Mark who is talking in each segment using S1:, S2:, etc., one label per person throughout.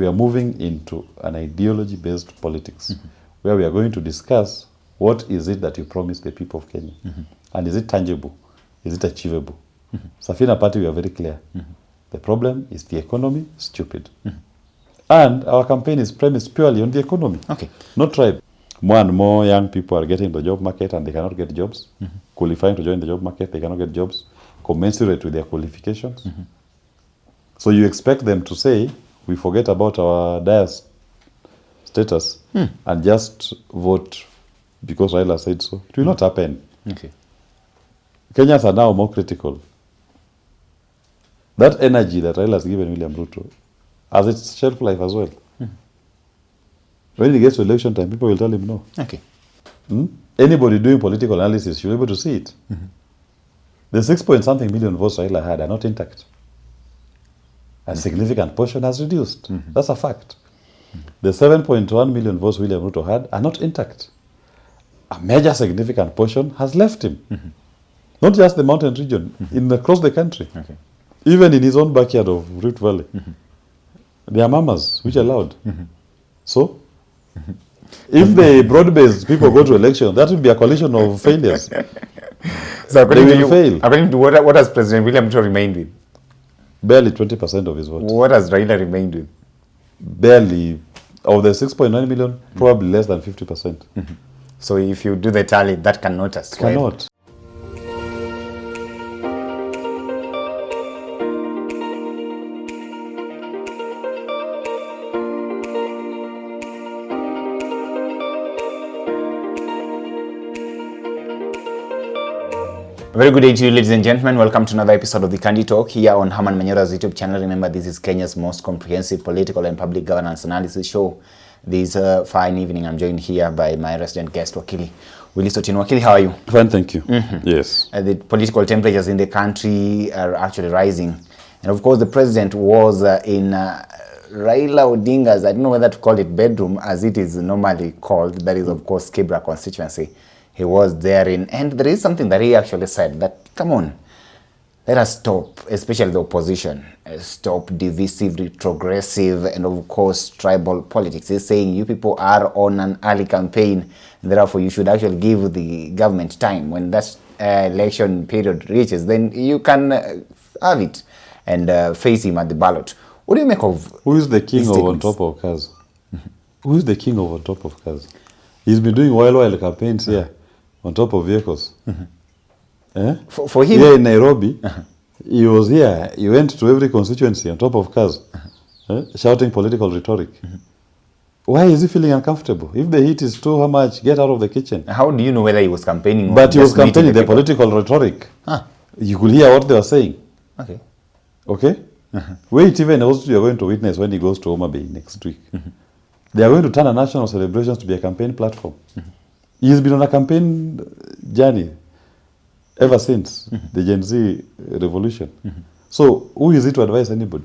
S1: we are moving into an ideology-based politics, where we are going to discuss what is it that you promised the people of Kenya, and is it tangible, is it achievable? Safina Party, we are very clear. The problem is the economy, stupid. And our campaign is premised purely on the economy, not tribe. More and more young people are getting the job market and they cannot get jobs. Qualifying to join the job market, they cannot get jobs commensurate with their qualifications. So you expect them to say, we forget about our dire status and just vote because Raila said so. It will not happen. Kenyans are now more critical. That energy that Raila has given William Ruto has its shelf life as well. When he gets to election time, people will tell him no. Anybody doing political analysis should be able to see it. The 6-point-something million votes Raila had are not intact. A significant portion has reduced. That's a fact. The 7.1 million votes William Ruto had are not intact. A major significant portion has left him. Not just the mountain region, across the country. Even in his own backyard of Rift Valley. There are mamas, which are loud. So, if the broad-based people go to election, that will be a coalition of failures.
S2: So according
S1: they
S2: to
S1: will fail.
S2: According to what has President William Ruto remained with?
S1: Barely 20% of his vote.
S2: What has Raila remained with?
S1: Barely. Of the 6.9 million, probably less than 50%.
S2: So if you do the tally, that cannot assuage.
S1: Cannot.
S2: Very good day to you, ladies and gentlemen. Welcome to another episode of the Candy Talk here on Herman Manyora's YouTube channel. Remember, this is Kenya's most comprehensive political and public governance analysis show. This fine evening, I'm joined here by my resident guest, Wakili Willis Otieno. Wakili, how are you?
S1: Fine, thank you. Yes.
S2: The political temperatures in the country are actually rising. And of course, the president was in Raila Odinga's, I don't know whether to call it bedroom, as it is normally called. That is, of course, Kibra constituency. He was therein, and there is something that he actually said that, come on, let us stop, especially the opposition, stop divisive, retrogressive, and of course tribal politics. He's saying you people are on an early campaign, and therefore you should actually give the government time. When that election period reaches, then you can have it and face him at the ballot. What do you make of
S1: Who is the king of on top of cars? Who is the king of on top of cars? He's been doing while campaigns here. On top of vehicles.
S2: For him?
S1: Here in Nairobi, he was here. He went to every constituency on top of cars, shouting political rhetoric. Why is he feeling uncomfortable? If the heat is too much, get out of the kitchen.
S2: How do you know whether he was campaigning?
S1: But he was campaigning the political rhetoric. You could hear what they were saying. Okay? Wait, even also you're going to witness when he goes to Homa Bay next week. They are going to turn a national celebrations to be a campaign platform. He's been on a campaign journey ever since the Gen Z revolution. So, who is it to advise anybody?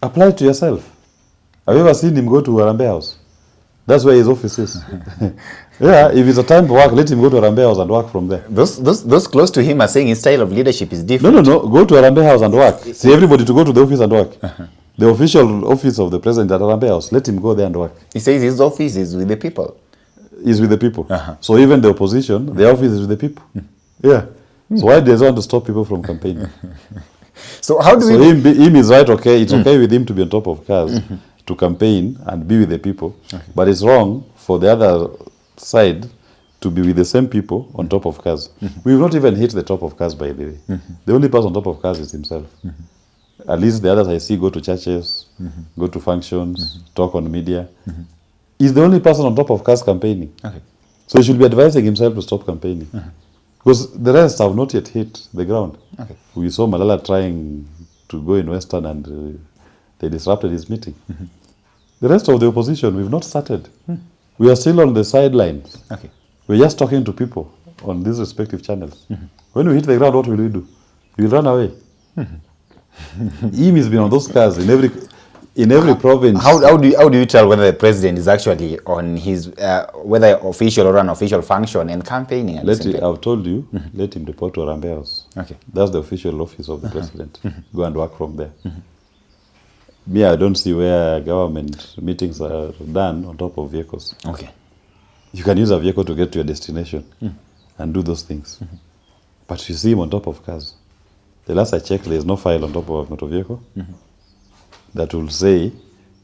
S1: Apply it to yourself. Have you ever seen him go to Harambee House? That's where his office is. Yeah, if it's a time to work, let him go to Harambee House and work from there.
S2: Those close to him are saying his style of leadership is different.
S1: No. Go to Harambee House and work. See everybody to go to the office and work. The official office of the president at Harambee House, let him go there and work.
S2: He says his office is with the people.
S1: Is with the people. So even the opposition, the office is with the people. Yeah. So why does he want to stop people from campaigning?
S2: So how do we...
S1: him is right, okay. It's okay with him to be on top of cars, to campaign and be with the people. But it's wrong for the other side to be with the same people on top of cars. We've not even hit the top of cars, by the way. The only person on top of cars is himself. At least the others I see go to churches, go to functions, talk on media. He's the only person on top of cars campaigning. So he should be advising himself to stop campaigning. Because the rest have not yet hit the ground. We saw Malala trying to go in Western and they disrupted his meeting. The rest of the opposition, we've not started. We are still on the sidelines. We're just talking to people on these respective channels. When we hit the ground, what will we do? We will run away. Him has been on those cars in every province.
S2: How do you tell whether the president is actually on his whether official or unofficial function and campaigning?
S1: I've told you, let him report to Harambee House. That's the official office of the president. Go and work from there. Me, I don't see where government meetings are done on top of vehicles.
S2: Okay.
S1: You can use a vehicle to get to your destination and do those things. But you see him on top of cars. The last I checked, there is no file on top of a motor vehicle that will say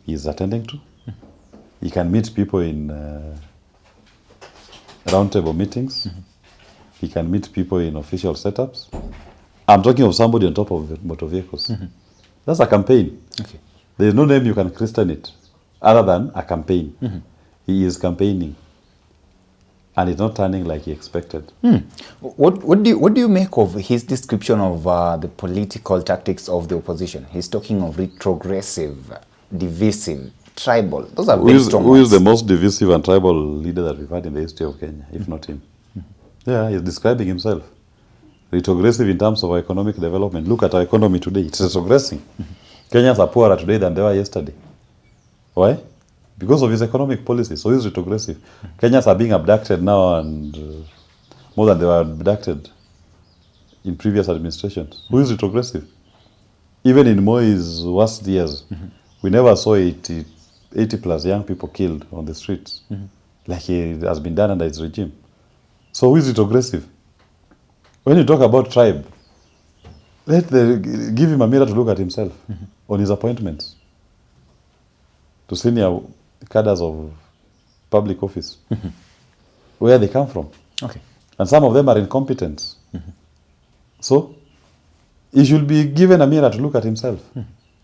S1: he's attending to. He can meet people in roundtable meetings. He can meet people in official setups. I'm talking of somebody on top of motor vehicles. That's a campaign.
S2: Okay.
S1: There is no name you can christen it other than a campaign. He is campaigning. And it's not turning like he expected.
S2: What do you make of his description of the political tactics of the opposition? He's talking of retrogressive, divisive, tribal. Those are very strong
S1: Who is
S2: words.
S1: the most divisive and tribal leader that we've had in the history of Kenya, if not him? Yeah, he's describing himself. Retrogressive in terms of our economic development. Look at our economy today. It's retrogressing. Kenyans are poorer today than they were yesterday. Why? Because of his economic policy. So he's retrogressive. Kenyans are being abducted now and more than they were abducted in previous administrations. Who is retrogressive? Even in Moi's worst years, we never saw 80 plus young people killed on the streets like it has been done under his regime. So who is retrogressive? When you talk about tribe, give him a mirror to look at himself on his appointments to senior cadres of public office, where they come from.
S2: Okay.
S1: And some of them are incompetent. So, he should be given a mirror to look at himself.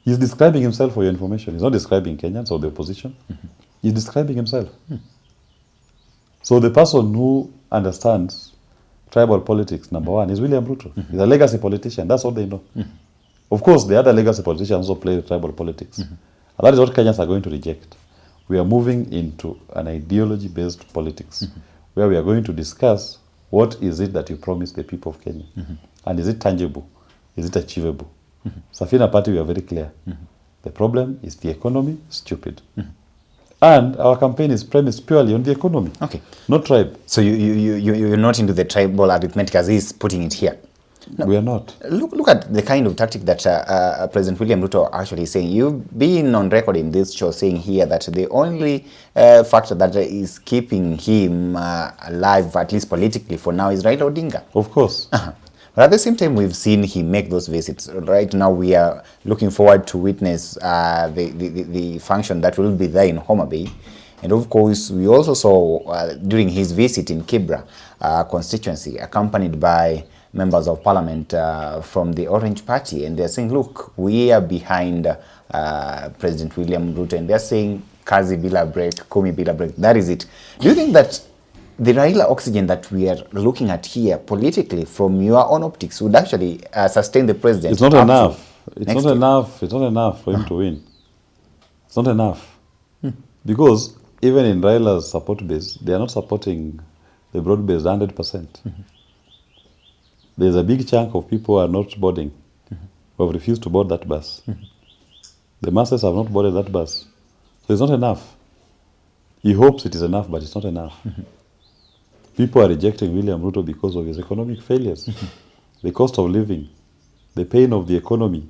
S1: He's describing himself for your information. He's not describing Kenyans or the opposition. He's describing himself. So the person who understands tribal politics, number one, is William Ruto. He's a legacy politician. That's all they know. Of course, the other legacy politicians also play tribal politics. And that is what Kenyans are going to reject. We are moving into an ideology-based politics where we are going to discuss what is it that you promised the people of Kenya. And is it tangible? Is it achievable? Safina Party, we are very clear. The problem is the economy, stupid. And our campaign is premised purely on the economy, not tribe.
S2: So you're not into the tribal arithmetic as he's putting it here?
S1: No. We are not.
S2: Look at the kind of tactic that President William Ruto actually is saying. You've been on record in this show saying here that the only factor that is keeping him alive, at least politically for now, is Raila Odinga.
S1: Of course.
S2: But at the same time, we've seen him make those visits. Right now, we are looking forward to witness the function that will be there in Homa Bay. And of course, we also saw during his visit in Kibra constituency, accompanied by members of parliament from the Orange Party, and they're saying, look, we are behind President William Ruto, and they're saying, Kazi bila break, Kumi bila break, that is it. Do you think that the Raila oxygen that we are looking at here politically from your own optics would actually sustain the president?
S1: It's not enough. It's not enough. It's not enough for him to win. It's not enough. Because even in Raila's support base, they are not supporting the broad base 100%. There's a big chunk of people who are not boarding, who have refused to board that bus. The masses have not boarded that bus. So it's not enough. He hopes it is enough, but it's not enough. People are rejecting William Ruto because of his economic failures. The cost of living, the pain of the economy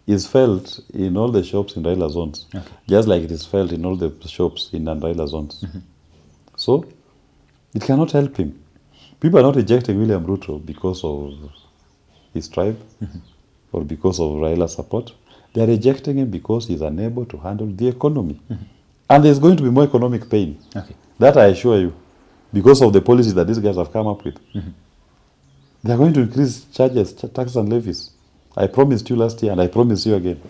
S1: is felt in all the shops in Raila zones, just like it is felt in all the shops in non-Raila zones. So, it cannot help him. People are not rejecting William Ruto because of his tribe or because of Raila's support. They are rejecting him because he's unable to handle the economy. And there's going to be more economic pain. That I assure you, because of the policies that these guys have come up with. They are going to increase charges, taxes and levies. I promised you last year and I promise you again.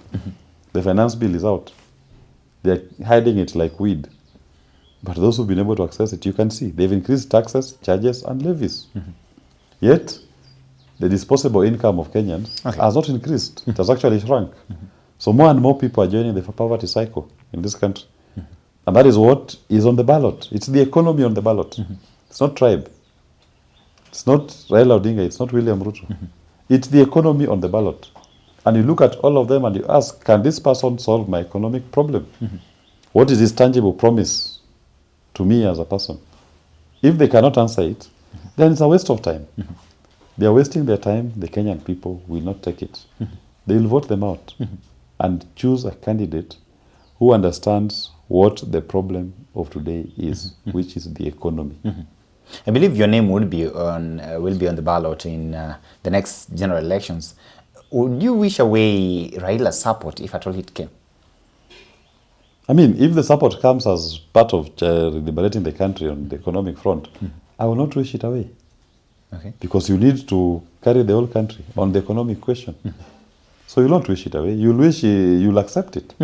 S1: The finance bill is out. They are hiding it like weed. But those who've been able to access it, you can see, they've increased taxes, charges, and levies. Yet, the disposable income of Kenyans has not increased. It has actually shrunk. So more and more people are joining the poverty cycle in this country. And that is what is on the ballot. It's the economy on the ballot. It's not tribe. It's not Raila Odinga. It's not William Ruto. It's the economy on the ballot. And you look at all of them and you ask, can this person solve my economic problem? What is his tangible promise to me as a person? If they cannot answer it, then it's a waste of time. They are wasting their time. The Kenyan people will not take it. They will vote them out. and choose a candidate who understands what the problem of today is, which is the economy.
S2: I believe your name will be on the ballot in the next general elections. Would you wish away Raila's support if at all it came?
S1: I mean, if the support comes as part of liberating the country on the economic front, I will not wish it away.
S2: Okay.
S1: Because you need to carry the whole country on the economic question. So you'll not wish it away. You'll wish you'll accept it.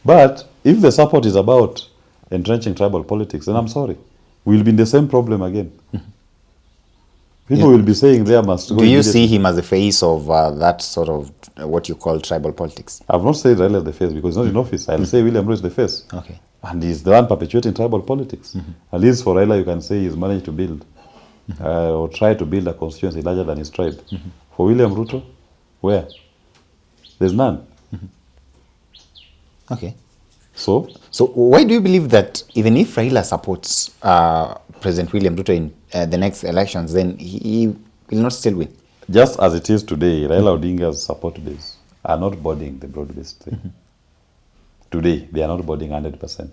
S1: But if the support is about entrenching tribal politics, then I'm sorry. We'll be in the same problem again. People will be saying there must go.
S2: Do you see him as the face of that sort of what you call tribal politics?
S1: I've not said Raila is the face because he's not in office. I'll say William Ruto is the face.
S2: Okay.
S1: And he's the one perpetuating tribal politics. At least for Raila, you can say he's managed to build or try to build a constituency larger than his tribe. For William Ruto, where? There's none.
S2: Okay.
S1: So
S2: why do you believe that even if Raila supports President William Ruto in the next elections, then he will not still win?
S1: Just as it is today, Raila Odinga's support base are not boarding the broad-based thing. Today, they are not boarding 100%.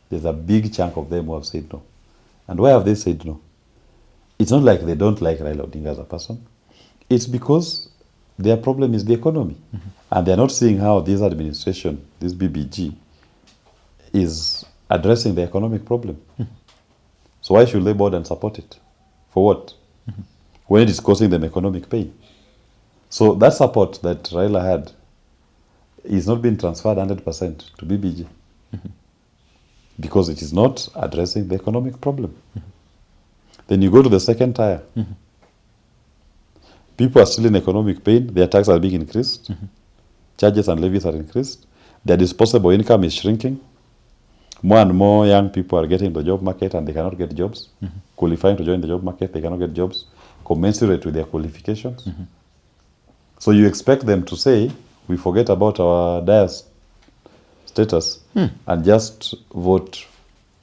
S1: There's a big chunk of them who have said no. And why have they said no? It's not like they don't like Raila Odinga as a person. It's because their problem is the economy. And they're not seeing how this administration, this BBG, is addressing the economic problem. So why should they board and support it? For what? When it is causing them economic pain. So that support that Raila had is not being transferred 100% to BBG. Because it is not addressing the economic problem. Then you go to the second tier. People are still in economic pain. Their taxes are being increased. Charges and levies are increased. Their disposable income is shrinking. More and more young people are getting the job market and they cannot get jobs. Qualifying to join the job market, they cannot get jobs commensurate with their qualifications. So you expect them to say, we forget about our dire status and just vote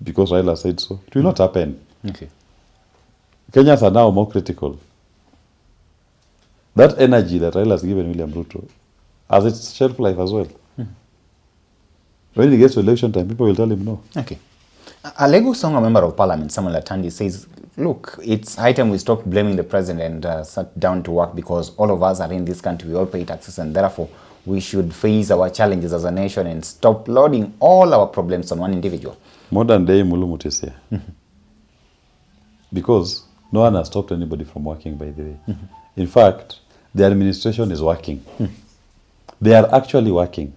S1: because Raila said so. It will not happen.
S2: Okay.
S1: Kenyans are now more critical. That energy that Raila has given William Ruto has its shelf life as well. When he gets to election time, people will tell him no.
S2: Okay. A Lagos Songa member of parliament, Samuel Atandi, says, look, it's high time we stop blaming the president and sat down to work because all of us are in this country, we all pay taxes, and therefore we should face our challenges as a nation and stop loading all our problems on one individual.
S1: Modern day Mulumut is here. Because no one has stopped anybody from working, by the way. In fact, the administration is working. They are actually working.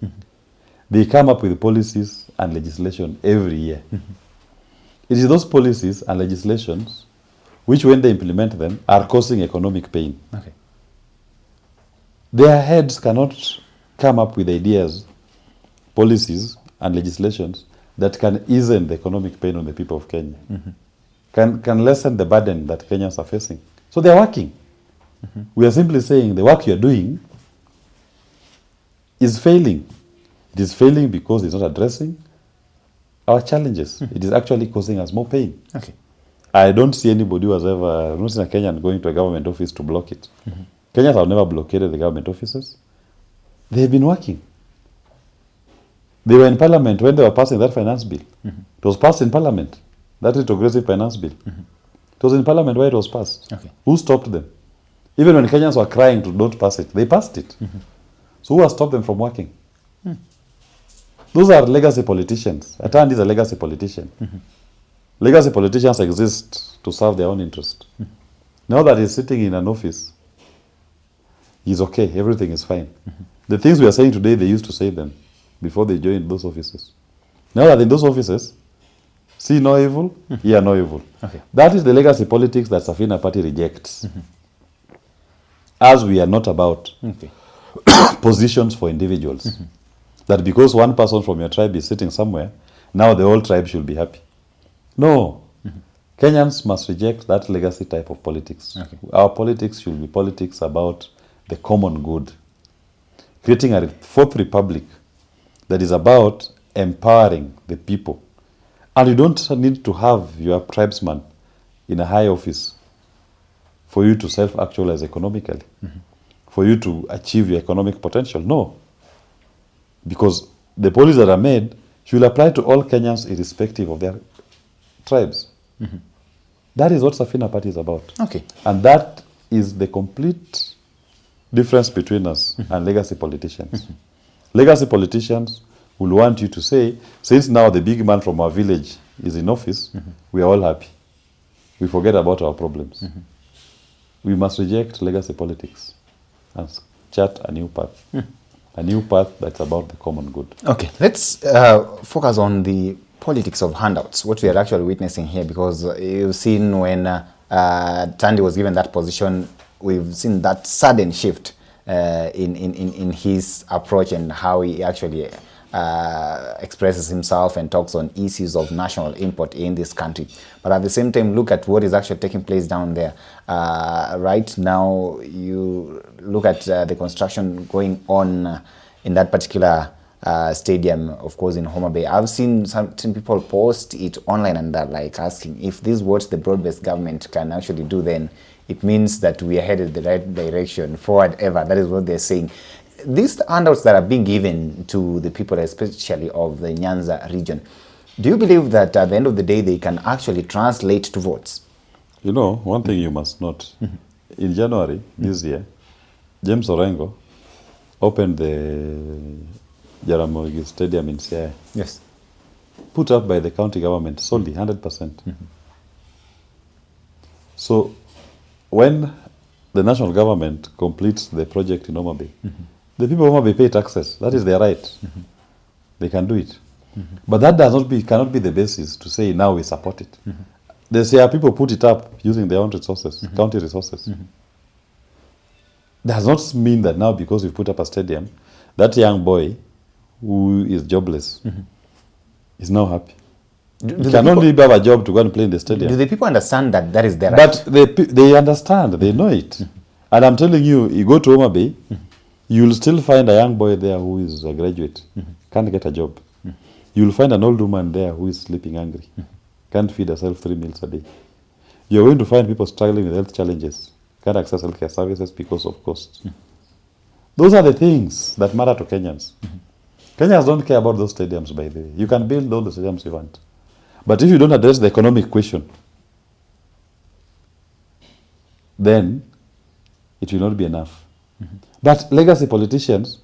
S1: They come up with policies and legislation every year. It is those policies and legislations which, when they implement them, are causing economic pain.
S2: Okay.
S1: Their heads cannot come up with ideas, policies, and legislations that can ease the economic pain on the people of Kenya. Can lessen the burden that Kenyans are facing. So they are working. We are simply saying the work you are doing is failing. It is failing because it's not addressing our challenges. It is actually causing us more pain.
S2: Okay.
S1: I don't see anybody who has ever, I've not seen a Kenyan going to a government office to block it. Kenyans have never blockaded the government offices. They have been working. They were in parliament when they were passing that finance bill. It was passed in parliament, that retrogressive finance bill. It was in parliament where it was passed.
S2: Okay.
S1: Who stopped them? Even when Kenyans were crying to don't pass it, they passed it. So who has stopped them from working? Those are legacy politicians. Atandi is a legacy politician. Legacy politicians exist to serve their own interest. Now that he's sitting in an office, he's okay, everything is fine. The things we are saying today, they used to say them before they joined those offices. Now that in those offices, see no evil, hear no evil.
S2: Okay.
S1: That is the legacy politics that Safina Party rejects. As we are not about positions for individuals. That because one person from your tribe is sitting somewhere, now the whole tribe should be happy. No. Kenyans must reject that legacy type of politics.
S2: Okay.
S1: Our politics should be politics about the common good. Creating a fourth republic that is about empowering the people. And you don't need to have your tribesman in a high office for you to self-actualize economically, for you to achieve your economic potential. No. Because the policies that are made should apply to all Kenyans irrespective of their tribes. That is what Safina Party is about.
S2: Okay.
S1: And that is the complete difference between us and legacy politicians. Legacy politicians will want you to say, since now the big man from our village is in office, we are all happy. We forget about our problems. We must reject legacy politics and chart a new path. A new path that's about the common good.
S2: Okay, let's focus on the politics of handouts, what we are actually witnessing here, because you've seen when Tandy was given that position, we've seen that sudden shift in his approach and how he actually expresses himself and talks on issues of national import in this country. But at the same time, look at what is actually taking place down there. Right now, you look at the construction going on in that particular stadium, of course, in Homa Bay. I've seen some people post it online and they're like asking if this is what the broad-based government can actually do, then it means that we are headed the right direction forward ever. That is what they're saying. These handouts that are being given to the people, especially of the Nyanza region, do you believe that at the end of the day they can actually translate to votes?
S1: You know, one thing you must note, in January this year, James Orengo opened the Jaramogi Stadium in Siaya.
S2: Yes.
S1: Put up by the county government solely, 100%. So, when the national government completes the project in Homa Bay, the people of Homa Bay pay taxes. That is their right. They can do it. But that cannot be the basis to say now we support it. They say people put it up using their own resources, county resources. Does not mean that now because we put up a stadium, that young boy who is jobless is now happy. He can only have a job to go and play in the stadium.
S2: Do the people understand that that is their right?
S1: But they understand, they know it. And I'm telling you, you go to Homa Bay, you'll still find a young boy there who is a graduate, can't get a job. You'll find an old woman there who is sleeping hungry, can't feed herself 3 meals a day. You're going to find people struggling with health challenges, can't access healthcare services because of cost. Those are the things that matter to Kenyans. Kenyans don't care about those stadiums, by the way. You can build all the stadiums you want. But if you don't address the economic question, then it will not be enough. But legacy politicians,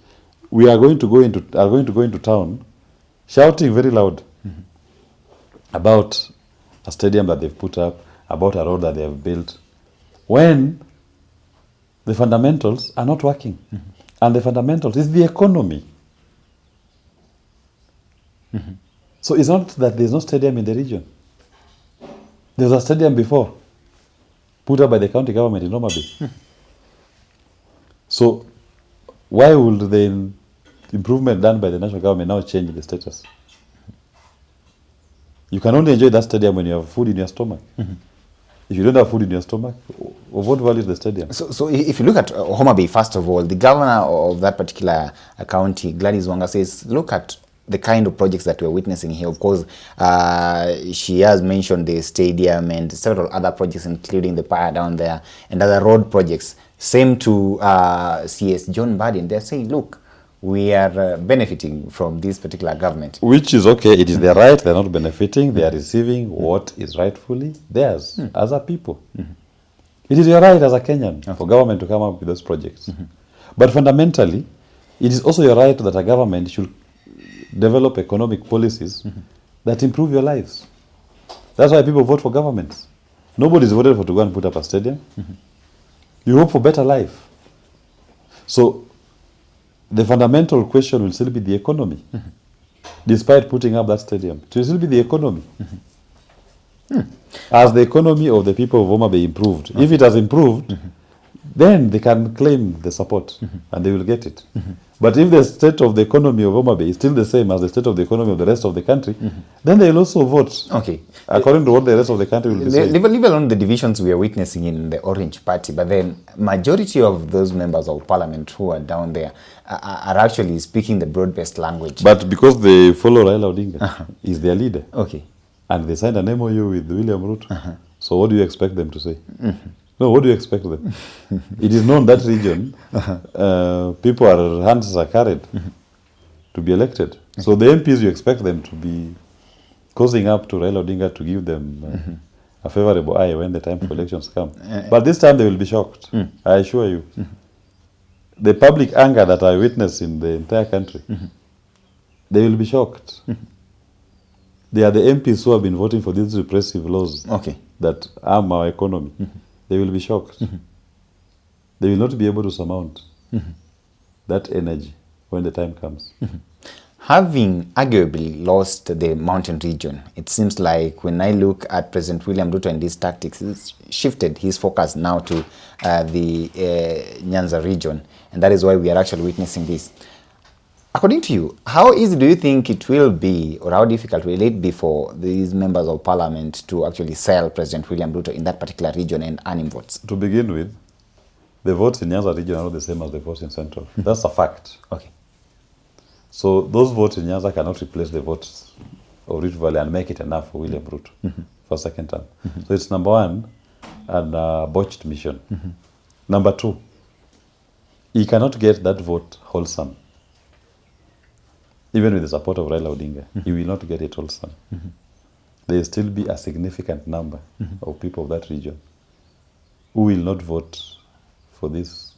S1: are going to go into town shouting very loud about a stadium that they've put up, about a road that they have built, when the fundamentals are not working. And the fundamentals is the economy. So it's not that there's no stadium in the region. There was a stadium before, put up by the county government in Homa Bay. So why would the improvement done by the national government now change the status? You can only enjoy that stadium when you have food in your stomach. If you don't have food in your stomach, of what value is the stadium?
S2: So if you look at Homa Bay, first of all, the governor of that particular county, Gladys Wanga, says, look at the kind of projects that we're witnessing here. Of course, she has mentioned the stadium and several other projects, including the pier down there and other road projects. Same to CS John Biden. They're saying, look, we are benefiting from this particular government.
S1: Which is okay. It is their right. They're not benefiting. They are receiving what is rightfully theirs as a people. It is your right as a Kenyan for government to come up with those projects. But fundamentally, it is also your right that a government should develop economic policies that improve your lives. That's why people vote for governments. Nobody's voted for to go and put up a stadium. You hope for better life. So the fundamental question will still be the economy. Despite putting up that stadium, it will still be the economy. As the economy of the people of Homa Bay improved, if it has improved, then they can claim the support and they will get it. But if the state of the economy of Homa Bay is still the same as the state of the economy of the rest of the country, then they will also vote according to what the rest of the country will be saying.
S2: Leave alone the divisions we are witnessing in the Orange Party, but then majority of those members of parliament who are down there are actually speaking the broad-based language.
S1: But because they follow Raila Odinga, he's their leader.
S2: Okay.
S1: And they signed an MOU with William Ruto. So what do you expect them to say? No, what do you expect them? It is known that region, people hands are carried to be elected. So the MPs, you expect them to be causing up to Raila Odinga to give them a favorable eye when the time for elections come. But this time they will be shocked, I assure you. The public anger that I witnessed in the entire country, they will be shocked. They are the MPs who have been voting for these repressive laws that harm our economy. They will be shocked. They will not be able to surmount that energy when the time comes.
S2: Having arguably lost the mountain region, it seems like when I look at President William Ruto and his tactics, he's shifted his focus now to the Nyanza region, and that is why we are actually witnessing this. According to you, how easy do you think it will be, or how difficult will it be for these members of parliament to actually sell President William Ruto in that particular region and earn him votes?
S1: To begin with, the votes in Nyanza region are not the same as the votes in Central. That's a fact.
S2: Okay.
S1: So those votes in Nyanza cannot replace the votes of Rift Valley and make it enough for William Ruto for second term. So it's number one, and botched mission. Number two, he cannot get that vote wholesome. Even with the support of Raila Odinga, he will not get it wholesome. There will still be a significant number of people of that region who will not vote for this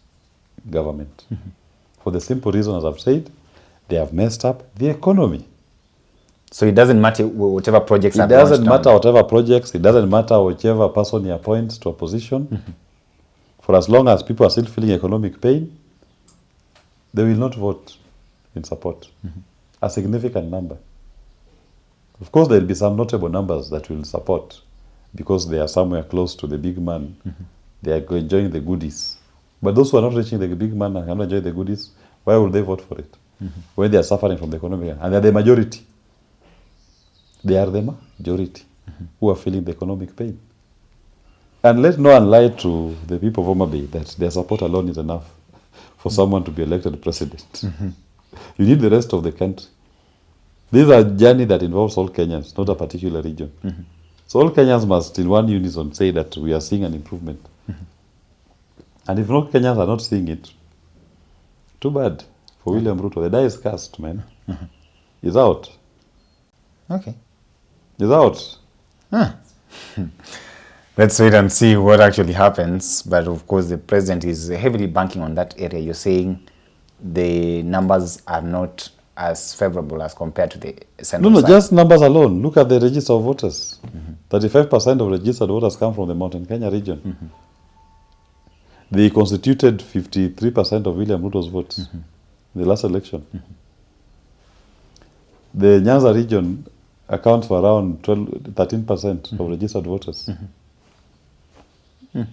S1: government. For the simple reason, as I've said, they have messed up the economy.
S2: So it doesn't matter whatever projects
S1: It doesn't matter whatever projects, it doesn't matter whichever person he appoints to a position. For as long as people are still feeling economic pain, they will not vote in support. A significant number. Of course, there will be some notable numbers that will support because they are somewhere close to the big man. They are enjoying the goodies. But those who are not reaching the big man and cannot enjoy the goodies, why would they vote for it? When they are suffering from the economic, and they are the majority. They are the majority who are feeling the economic pain. And let no one lie to the people of Homa Bay that their support alone is enough for someone to be elected president. You need the rest of the country. This is a journey that involves all Kenyans, not a particular region. So all Kenyans must, in one unison, say that we are seeing an improvement. And if no Kenyans are not seeing it, too bad for William Ruto. The die is cast, man. He's out.
S2: Okay.
S1: He's out.
S2: Let's wait and see what actually happens. But of course, the president is heavily banking on that area. You're saying the numbers are not as favorable as compared to the central side.
S1: Just numbers alone. Look at the register of voters. 35% of registered voters come from the Mountain Kenya region. They constituted 53% of William Ruto's votes in the last election. The Nyanza region accounts for around 13% of registered voters. And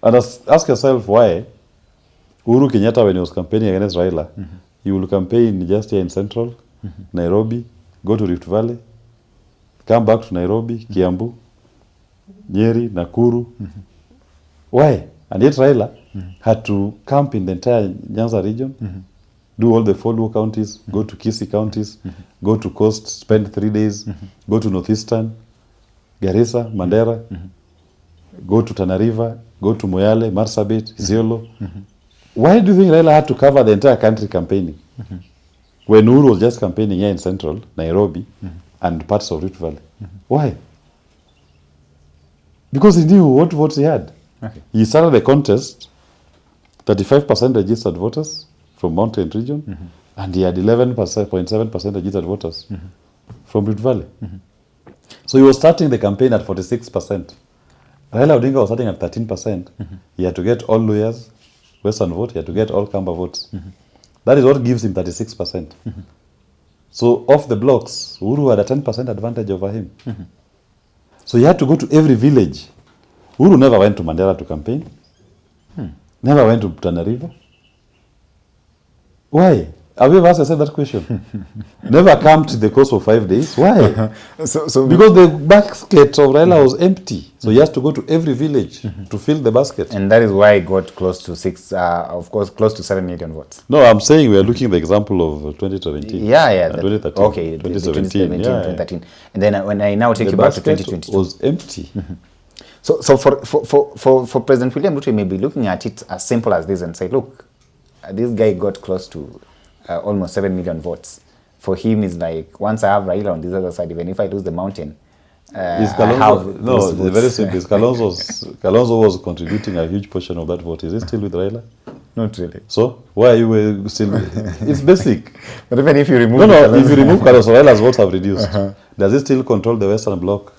S1: ask yourself why Uhuru Kenyatta, when he was campaigning against Raila, he will campaign just here in Central, Nairobi, go to Rift Valley, come back to Nairobi, Kiambu, Nyeri, Nakuru. Why? And yet Raila had to camp in the entire Nyanza region, do all the 4 counties, go to Kisii counties, go to Coast, spend 3 days, go to Northeastern, Garissa, Mandera, go to Tana River, go to Moyale, Marsabit, Isiolo. Why do you think Raila had to cover the entire country campaigning? When Uhuru was just campaigning here in Central, Nairobi, and parts of Rift Valley. Why? Because he knew what votes he had. He started the contest, 35% registered voters from Mountain region, and he had 11.7% registered voters from Rift Valley. So he was starting the campaign at 46%. Raila Odinga was starting at 13%. He had to get all lawyers, Western vote, he had to get all Kamba votes. That is what gives him 36%. So off the blocks, Uhuru had a 10% advantage over him. So he had to go to every village. Uhuru never went to Mandera to campaign. Never went to Tana River. Why? Have you ever asked yourself that question? Never camped the course for 5 days. Why? Because the basket of Raila was empty. So he has to go to every village to fill the basket.
S2: And that is why he got close to close to 7 million votes.
S1: No, I'm saying we are looking at the example of 2017.
S2: Yeah.
S1: 2013.
S2: Okay, 2017, 2013. And then when I now take you back to 2022.
S1: The basket was empty.
S2: So for President William Ruto, he may be looking at it as simple as this and say, look, this guy got close to almost 7 million votes. For him, it's like, once I have Raila on this other side, even if I lose the mountain,
S1: Is
S2: I have
S1: Kalonzo, no,
S2: those
S1: it's
S2: votes.
S1: very simple. Kalonzo was contributing a huge portion of that vote. Is he still with Raila?
S2: Not really.
S1: So why are you still? It's basic.
S2: But even if you remove
S1: If you remove Kalonzo, Raila's votes have reduced. Does he still control the Western Bloc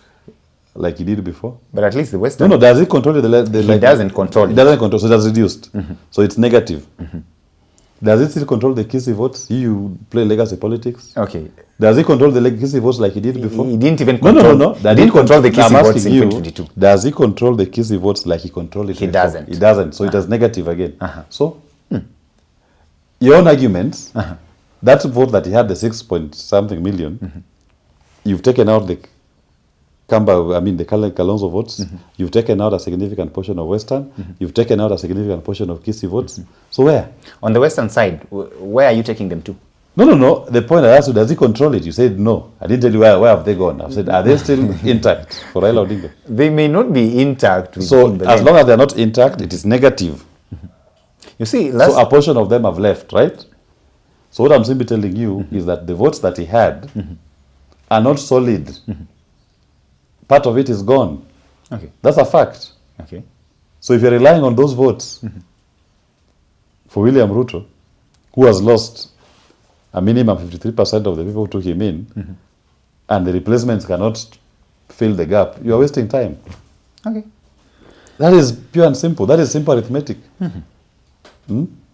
S1: like he did before?
S2: But at least the Western...
S1: No, does he control
S2: He doesn't control it.
S1: He doesn't control, so it has reduced. So it's negative. Does it still control the Kisi votes? You play legacy politics.
S2: Okay.
S1: Does he control the Kisi votes like he did before?
S2: He didn't even control...
S1: No.
S2: He didn't control the Kisi votes in 2022.
S1: Does he control the Kisi votes like he controlled it
S2: He
S1: before?
S2: doesn't.
S1: He doesn't. So it has negative again. So, your own arguments, that vote that he had, the 6 point something million, you've taken out the Kalonzo votes, you've taken out a significant portion of Western, you've taken out a significant portion of Kisi votes. So where?
S2: On the Western side, where are you taking them to?
S1: No. The point I asked you, does he control it? You said no. I didn't tell you where have they gone. I said, are they still intact for Raila Odinga?
S2: They may not be intact.
S1: So as long as they're not intact, it is negative.
S2: You see,
S1: so a portion of them have left, right? So what I'm simply telling you is that the votes that he had are not solid. Part of it is gone.
S2: Okay.
S1: That's a fact.
S2: Okay.
S1: So if you're relying on those votes for William Ruto, who has lost a minimum 53% of the people who took him in, and the replacements cannot fill the gap, you are wasting time.
S2: Okay.
S1: That is pure and simple. That is simple arithmetic.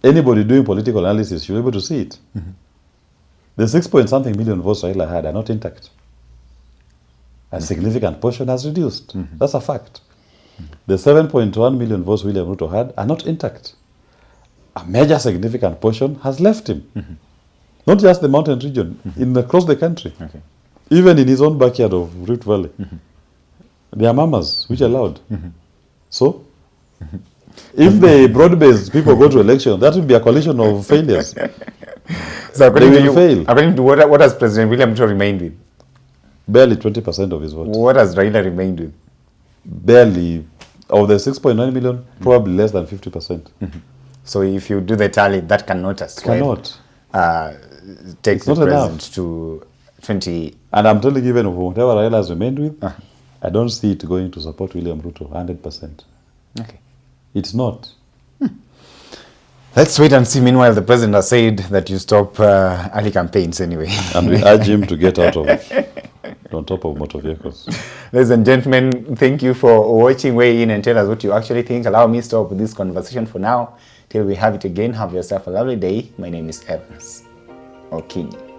S1: Anybody doing political analysis should be able to see it. The 6 point something million votes Raila had are not intact. A significant portion has reduced. That's a fact. The 7.1 million votes William Ruto had are not intact. A major significant portion has left him. Not just the mountain region, across the country.
S2: Okay.
S1: Even in his own backyard of Rift Valley. There are mamas, which are loud. So, if the broad-based people go to election, that will be a coalition of failures.
S2: So according
S1: They
S2: to
S1: will fail.
S2: According to what has President William Ruto remained with?
S1: Barely 20% of his vote.
S2: What has Raila remained with?
S1: Barely. Of the 6.9 million, probably less than 50%.
S2: So if you do the tally, that cannot as well take
S1: It's
S2: the
S1: not
S2: president
S1: enough.
S2: to 20...
S1: And I'm telling you, even whatever Raila has remained with, I don't see it going to support William Ruto 100%.
S2: Okay.
S1: It's not.
S2: Let's wait and see. Meanwhile, the president has said that you stop early campaigns anyway.
S1: And we urge him to get out of on top of motor vehicles.
S2: Ladies and gentlemen, thank you for watching. Weigh in and tell us what you actually think. Allow me to stop this conversation for now. Till we have it again, have yourself a lovely day. My name is Evans Okinyi.